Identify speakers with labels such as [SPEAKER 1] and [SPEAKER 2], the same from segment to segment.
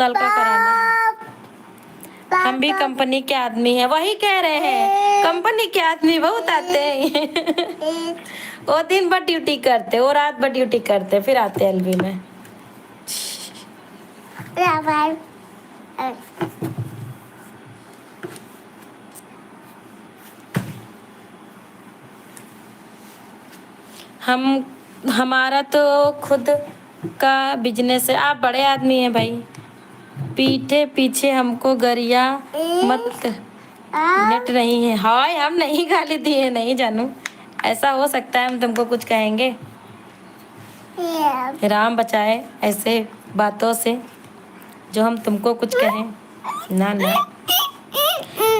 [SPEAKER 1] साल का कराना है। हम भी कंपनी के आदमी हैं, वही कह रहे हैं कंपनी के आदमी बहुत आते हैं। वो दिन भर ड्यूटी करते, वो रात भर ड्यूटी करते, फिर आते एलबी में। हमारा तो खुद का बिजनेस है। आप बड़े आदमी हैं भाई, पीठे पीछे हमको गरिया मत नेट नहीं है। हाय हम नहीं गाली दिए, नहीं जानू, ऐसा हो सकता है हम तुमको कुछ कहेंगे। राम बचाए ऐसे बातों से जो हम तुमको कुछ कहें। ना ना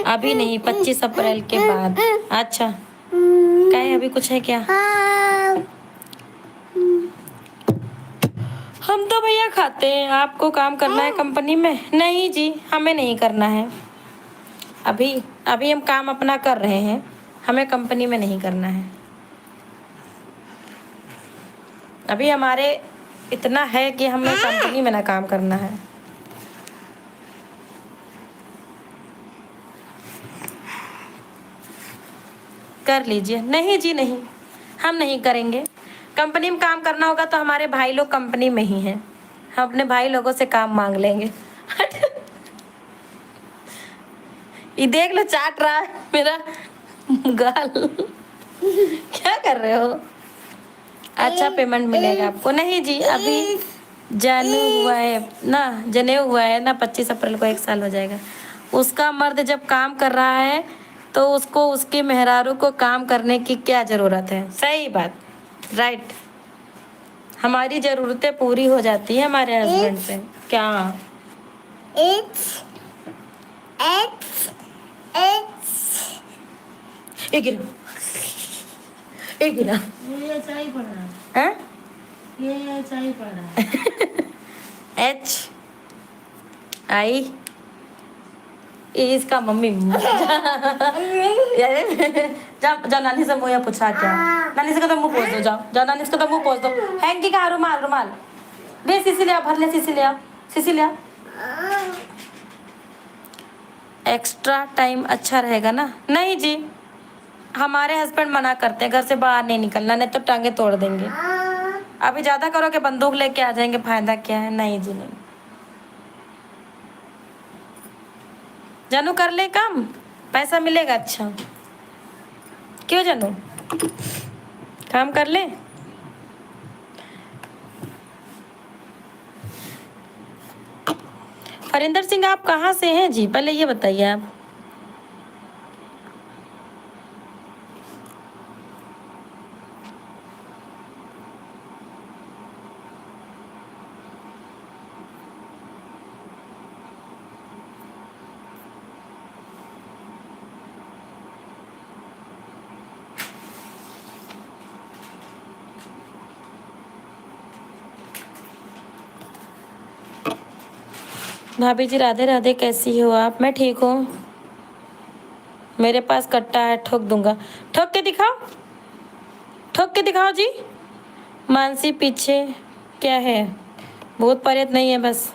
[SPEAKER 1] अभी नहीं, 25 अप्रैल के बाद। अच्छा कहे अभी कुछ है क्या? हम तो भैया खाते हैं, आपको काम करना है कंपनी में? नहीं जी हमें नहीं करना है। अभी अभी हम काम अपना कर रहे हैं, हमें कंपनी में नहीं करना है। अभी हमारे इतना है कि हमें कंपनी में ना काम करना है। कर लीजिए। नहीं जी नहीं, हम नहीं करेंगे। कंपनी में काम करना होगा तो हमारे भाई लोग कंपनी में ही हैं, हम अपने भाई लोगों से काम मांग लेंगे। ये देख लो चाट रहा है मेरा गाल। क्या कर रहे हो? अच्छा पेमेंट मिलेगा आपको? नहीं जी अभी जनेऊ हुआ है ना, 25 अप्रैल को 1 साल हो जाएगा। उसका मर्द जब काम कर रहा है तो उसको उसके मेहरारू को काम करने की क्या जरूरत है? सही बात, राइट। हमारी जरूरतें पूरी हो जाती है हमारे हस्बैंड से। क्या एक गिरा ये चाय पड़ रहा है, ये चाय पड़ रहा है। एच आई इसका मम्मी। जाओ जाओ नानी से मुँह पूछा क्या? नानी से कहता मुँह पोछ दो, जाओ जाओ नानी से कहता मुँह पोछ दो। हैंकी कहाँ? रुमाल रुमाल ले, सीसी ले, भर ले, सीसी ले, सीसी ले। एक्स्ट्रा टाइम अच्छा रहेगा ना? नहीं जी हमारे हस्बैंड मना करते हैं, घर से बाहर नहीं निकलना, नहीं तो टांगे तोड़ देंगे। अभी ज्यादा करोगे बंदूक लेके आ जाएंगे, फायदा क्या है? नहीं जी नहीं। जानू कर ले काम, पैसा मिलेगा अच्छा। क्यों जानू, काम कर ले। हरिंदर सिंह आप कहाँ से हैं जी, पहले ये बताइए आप। भाभी जी राधे राधे, कैसी हो आप? मैं ठीक हूँ। मेरे पास कट्टा है, ठोक दूंगा। ठोक के दिखाओ, ठोक के दिखाओ जी। मानसी पीछे क्या है? भूत प्रेत नहीं है, बस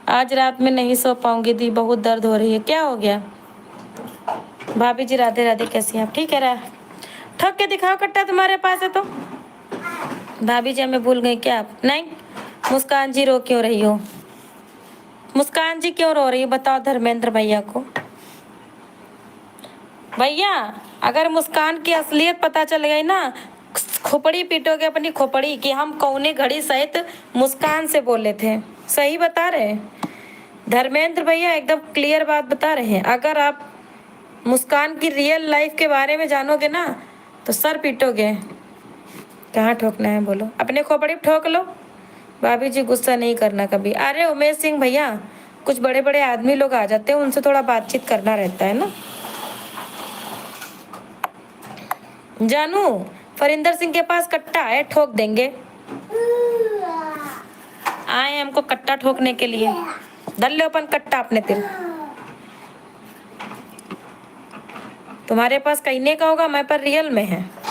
[SPEAKER 1] आज रात में नहीं सो पाऊंगी दी, बहुत दर्द हो रही है। क्या हो गया? भाभी जी राधे राधे, कैसी हैं आप? ठीक है रहा। ठोक के दिखाओ कट्टा, तुम्हारे पास है तो। भाभी जी हमें भूल गई क्या आप? नहीं। मुस्कान जी रो क्यों रही हो? मुस्कान जी क्यों रो रही है बताओ धर्मेंद्र भैया को। भैया अगर मुस्कान की असलियत पता चल गई ना, खोपड़ी पीटोगे अपनी खोपड़ी कि हम कौने घड़ी सहित मुस्कान से बोले थे। सही बता रहे धर्मेंद्र भैया, एकदम क्लियर बात बता रहे हैं। अगर आप मुस्कान की रियल लाइफ के बारे में जानोगे ना तो सर पीटोगे। कहाँ ठोकना है बोलो, अपने खोपड़ी ठोक लो। भाभी जी गुस्सा नहीं करना कभी। अरे उमेश सिंह भैया, कुछ बड़े बड़े आदमी लोग आ जाते हैं, उनसे थोड़ा बातचीत करना रहता है ना। जानू फरिंदर सिंह के पास कट्टा है, ठोक देंगे। आए हमको कट्टा ठोकने के लिए। धर लो अपन कट्टा अपने तिल। तुम्हारे पास कहने का होगा, मैं पर रियल में है।